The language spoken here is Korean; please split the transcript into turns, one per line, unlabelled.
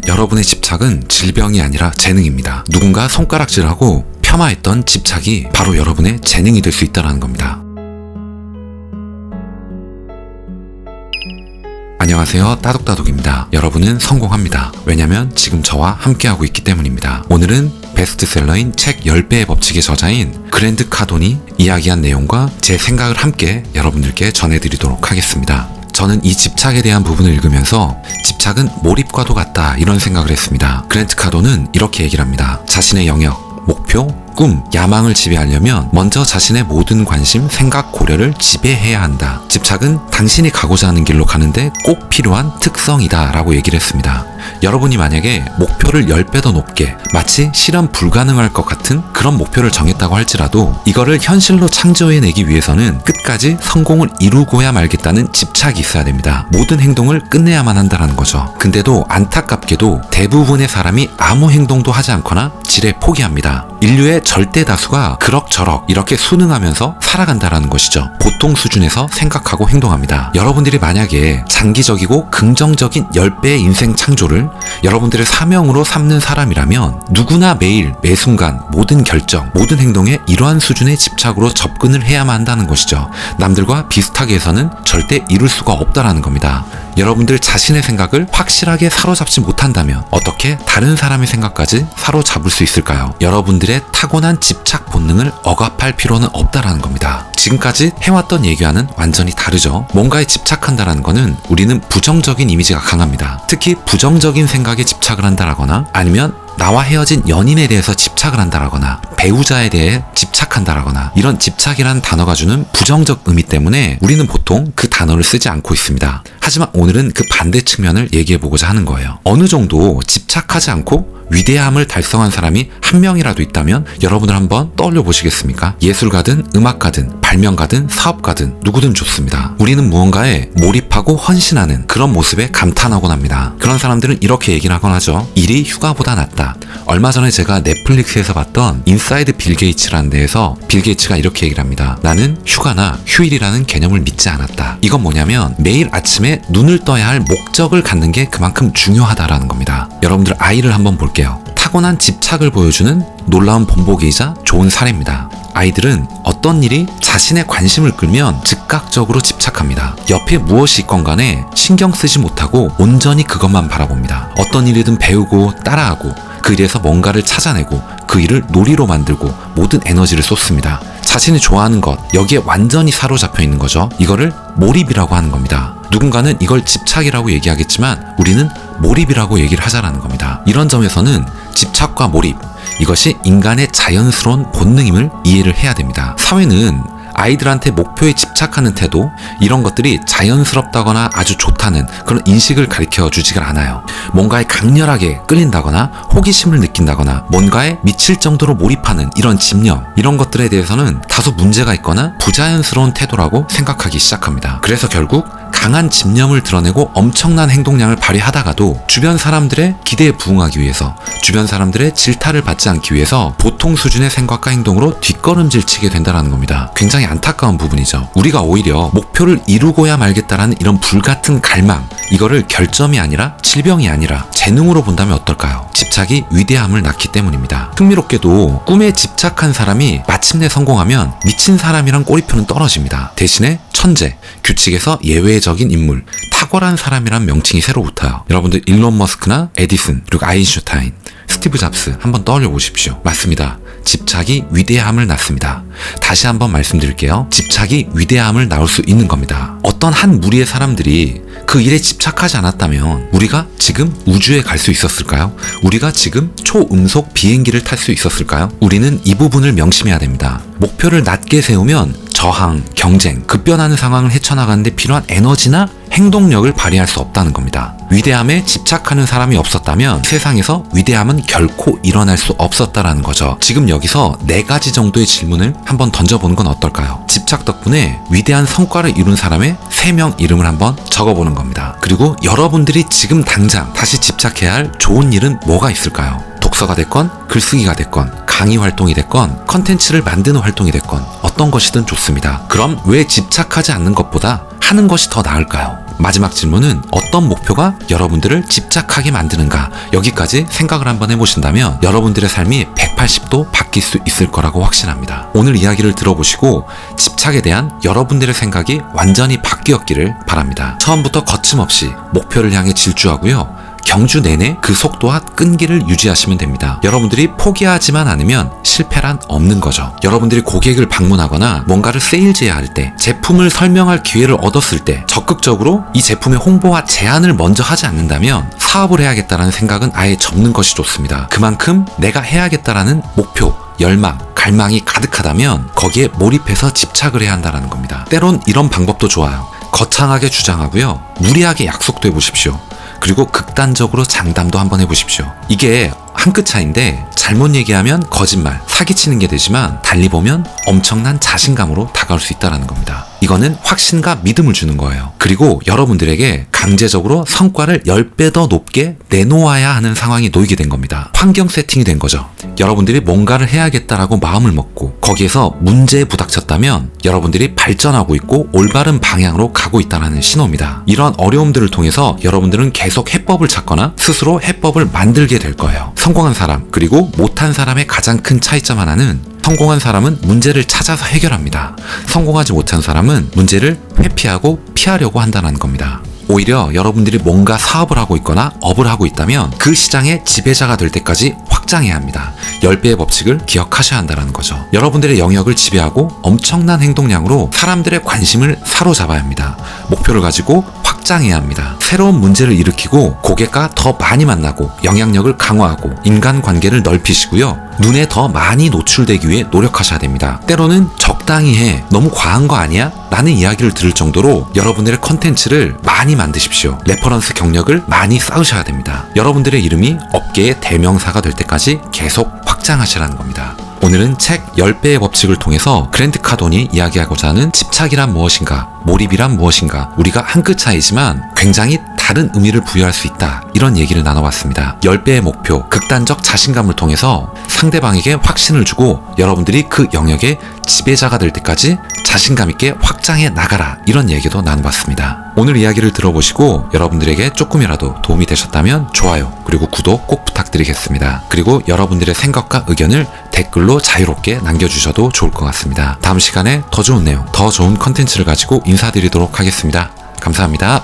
여러분의 집착은 질병이 아니라 재능입니다. 누군가 손가락질하고 폄하했던 집착이 바로 여러분의 재능이 될 수 있다는 겁니다. 안녕하세요, 따독따독입니다. 여러분은 성공합니다. 왜냐면 지금 저와 함께하고 있기 때문입니다. 오늘은 베스트셀러인 책 10배의 법칙의 저자인 그랜트 카돈이 이야기한 내용과 제 생각을 함께 여러분들께 전해드리도록 하겠습니다. 저는 이 집착에 대한 부분을 읽으면서 집착은 몰입과도 같다 이런 생각을 했습니다. 그랜트 카돈은 이렇게 얘기를 합니다. 자신의 영역, 목표, 꿈, 야망을 지배하려면 먼저 자신의 모든 관심, 생각, 고려를 지배해야 한다. 집착은 당신이 가고자 하는 길로 가는데 꼭 필요한 특성이다 라고 얘기를 했습니다. 여러분이 만약에 목표를 10배 더 높게 마치 실현 불가능할 것 같은 그런 목표를 정했다고 할지라도 이거를 현실로 창조해내기 위해서는 끝까지 성공을 이루고야 말겠다는 집착이 있어야 됩니다. 모든 행동을 끝내야만 한다는 거죠. 근데도 안타깝게도 대부분의 사람이 아무 행동도 하지 않거나 지레 포기합니다. 인류의 절대 다수가 그럭저럭 이렇게 순응하면서 살아간다라는 것이죠. 보통 수준에서 생각하고 행동합니다. 여러분들이 만약에 장기적이고 긍정적인 10배의 인생 창조를 여러분들의 사명으로 삼는 사람이라면 누구나 매일 매순간 모든 결정, 모든 행동에 이러한 수준의 집착으로 접근을 해야만 한다는 것이죠. 남들과 비슷하게 해서는 절대 이룰 수가 없다라는 겁니다. 여러분들 자신의 생각을 확실하게 사로잡지 못한다면 어떻게 다른 사람의 생각까지 사로잡을 수 있을까요? 여러분들의 타고난 집착 본능을 억압할 필요는 없다라는 겁니다. 지금까지 해왔던 얘기와는 완전히 다르죠. 뭔가에 집착한다라는 거는 우리는 부정적인 이미지가 강합니다. 특히 부정적인 생각에 집착을 한다라거나 아니면 나와 헤어진 연인에 대해서 집착을 한다라거나 배우자에 대해 집착한다라거나 이런 집착이라는 단어가 주는 부정적 의미 때문에 우리는 보통 그 단어를 쓰지 않고 있습니다. 하지만 오늘은 그 반대 측면을 얘기해보고자 하는 거예요. 어느 정도 집착하지 않고 위대함을 달성한 사람이 한 명이라도 있다면 여러분들 한번 떠올려 보시겠습니까? 예술가든 음악가든 발명가든 사업가든 누구든 좋습니다. 우리는 무언가에 몰입하고 헌신하는 그런 모습에 감탄하곤 합니다. 그런 사람들은 이렇게 얘기를 하곤 하죠. 일이 휴가보다 낫다. 얼마 전에 제가 넷플릭스에서 봤던 인사이드 빌 게이츠라는 데에서 빌 게이츠가 이렇게 얘기를 합니다. 나는 휴가나 휴일이라는 개념을 믿지 않았다. 이건 뭐냐면 매일 아침에 눈을 떠야 할 목적을 갖는 게 그만큼 중요하다라는 겁니다. 여러분들 아이를 한번 볼게요. 타고난 집착을 보여주는 놀라운 본보기이자 좋은 사례입니다. 아이들은 어떤 일이 자신의 관심을 끌면 즉각적으로 집착합니다. 옆에 무엇이 있건 간에 신경 쓰지 못하고 온전히 그것만 바라봅니다. 어떤 일이든 배우고 따라하고 그 일에서 뭔가를 찾아내고 그 일을 놀이로 만들고 모든 에너지를 쏟습니다. 자신이 좋아하는 것, 여기에 완전히 사로잡혀 있는 거죠. 이거를 몰입이라고 하는 겁니다. 누군가는 이걸 집착이라고 얘기하겠지만 우리는 몰입이라고 얘기를 하자라는 겁니다. 이런 점에서는 집착과 몰입, 이것이 인간의 자연스러운 본능임을 이해를 해야 됩니다. 사회는 아이들한테 목표에 집착하는 태도, 이런 것들이 자연스럽다거나 아주 좋다는 그런 인식을 가르쳐 주지가 않아요. 뭔가에 강렬하게 끌린다거나 호기심을 느낀다거나 뭔가에 미칠 정도로 몰입하는 이런 집념, 이런 것들에 대해서는 다소 문제가 있거나 부자연스러운 태도라고 생각하기 시작합니다. 그래서 결국 강한 집념을 드러내고 엄청난 행동량을 발휘하다가도 주변 사람들의 기대에 부응하기 위해서, 주변 사람들의 질타를 받지 않기 위해서 보통 수준의 생각과 행동으로 뒷걸음질 치게 된다는 겁니다. 굉장히 안타까운 부분이죠. 우리가 오히려 목표를 이루고야 말겠다라는 이런 불같은 갈망, 이거를 결점이 아니라 질병이 아니라 재능으로 본다면 어떨까요? 집착이 위대함을 낳기 때문입니다. 흥미롭게도 꿈에 집착한 사람이 마침내 성공하면 미친 사람이란 꼬리표는 떨어집니다. 대신에 천재, 규칙에서 예외적인 인물, 탁월한 사람이란 명칭이 새로 붙어요. 여러분들 일론 머스크나 에디슨, 그리고 아인슈타인, 스티브 잡스 한번 떠올려 보십시오. 맞습니다. 집착이 위대함을 낳습니다. 다시 한번 말씀드릴게요. 집착이 위대함을 낳을 수 있는 겁니다. 어떤 한 무리의 사람들이 그 일에 집착하지 않았다면 우리가 지금 우주에 갈 수 있었을까요? 우리가 지금 초음속 비행기를 탈 수 있었을까요? 우리는 이 부분을 명심해야 됩니다. 목표를 낮게 세우면 저항, 경쟁, 급변하는 상황을 헤쳐나가는데 필요한 에너지나 행동력을 발휘할 수 없다는 겁니다. 위대함에 집착하는 사람이 없었다면 세상에서 위대함은 결코 일어날 수 없었다라는 거죠. 지금 여기서 4가지 정도의 질문을 한번 던져보는 건 어떨까요? 집착 덕분에 위대한 성과를 이룬 사람의 3명 이름을 한번 적어보는 겁니다. 그리고 여러분들이 지금 당장 다시 집착해야 할 좋은 일은 뭐가 있을까요? 독서가 됐건 글쓰기가 됐건 강의 활동이 됐건 컨텐츠를 만드는 활동이 됐건 어떤 것이든 좋습니다. 그럼 왜 집착하지 않는 것보다 하는 것이 더 나을까요? 마지막 질문은 어떤 목표가 여러분들을 집착하게 만드는가? 여기까지 생각을 한번 해보신다면 여러분들의 삶이 180도 바뀔 수 있을 거라고 확신합니다. 오늘 이야기를 들어보시고 집착에 대한 여러분들의 생각이 완전히 바뀌었기를 바랍니다. 처음부터 거침없이 목표를 향해 질주하고요. 경주 내내 그 속도와 끈기를 유지하시면 됩니다. 여러분들이 포기하지만 않으면 실패란 없는 거죠. 여러분들이 고객을 방문하거나 뭔가를 세일즈해야 할 때, 제품을 설명할 기회를 얻었을 때 적극적으로 이 제품의 홍보와 제안을 먼저 하지 않는다면 사업을 해야겠다라는 생각은 아예 접는 것이 좋습니다. 그만큼 내가 해야겠다라는 목표, 열망, 갈망이 가득하다면 거기에 몰입해서 집착을 해야 한다는 겁니다. 때론 이런 방법도 좋아요. 거창하게 주장하고요. 무리하게 약속도 해보십시오. 그리고 극단적으로 장담도 한번 해보십시오. 이게 한 끗 차이인데 잘못 얘기하면 거짓말, 사기치는 게 되지만 달리 보면 엄청난 자신감으로 다가올 수 있다는 겁니다. 이거는 확신과 믿음을 주는 거예요. 그리고 여러분들에게 강제적으로 성과를 10배 더 높게 내놓아야 하는 상황이 놓이게 된 겁니다. 환경 세팅이 된 거죠. 여러분들이 뭔가를 해야겠다라고 마음을 먹고 거기에서 문제에 부닥쳤다면 여러분들이 발전하고 있고 올바른 방향으로 가고 있다는 신호입니다. 이러한 어려움들을 통해서 여러분들은 계속 해법을 찾거나 스스로 해법을 만들게 될 거예요. 성공한 사람 그리고 못한 사람의 가장 큰 차이점 하나는 성공한 사람은 문제를 찾아서 해결합니다. 성공하지 못한 사람은 문제를 회피하고 피하려고 한다는 겁니다. 오히려 여러분들이 뭔가 사업을 하고 있거나 업을 하고 있다면 그 시장의 지배자가 될 때까지 확장해야 합니다. 10배의 법칙을 기억하셔야 한다는 거죠. 여러분들의 영역을 지배하고 엄청난 행동량으로 사람들의 관심을 사로잡아야 합니다. 목표를 가지고 확장해야 합니다. 새로운 문제를 일으키고 고객과 더 많이 만나고 영향력을 강화하고 인간관계를 넓히시고요. 눈에 더 많이 노출되기 위해 노력하셔야 됩니다. 때로는 적당히 해, 너무 과한 거 아니야? 라는 이야기를 들을 정도로 여러분들의 컨텐츠를 많이 만드십시오. 레퍼런스 경력을 많이 쌓으셔야 됩니다. 여러분들의 이름이 업계의 대명사가 될 때까지 계속 확장하시라는 겁니다. 오늘은 책 10배의 법칙을 통해서 그랜트 카돈이 이야기하고자 하는 집착이란 무엇인가, 몰입이란 무엇인가, 우리가 한 끗 차이지만 굉장히 다른 의미를 부여할 수 있다. 이런 얘기를 나눠봤습니다. 10배의 목표, 극단적 자신감을 통해서 상대방에게 확신을 주고 여러분들이 그 영역의 지배자가 될 때까지 자신감 있게 확장해 나가라. 이런 얘기도 나눠봤습니다. 오늘 이야기를 들어보시고 여러분들에게 조금이라도 도움이 되셨다면 좋아요 그리고 구독 꼭 부탁드리겠습니다. 그리고 여러분들의 생각과 의견을 댓글로 자유롭게 남겨주셔도 좋을 것 같습니다. 다음 시간에 더 좋은 내용, 더 좋은 컨텐츠를 가지고 인사드리도록 하겠습니다. 감사합니다.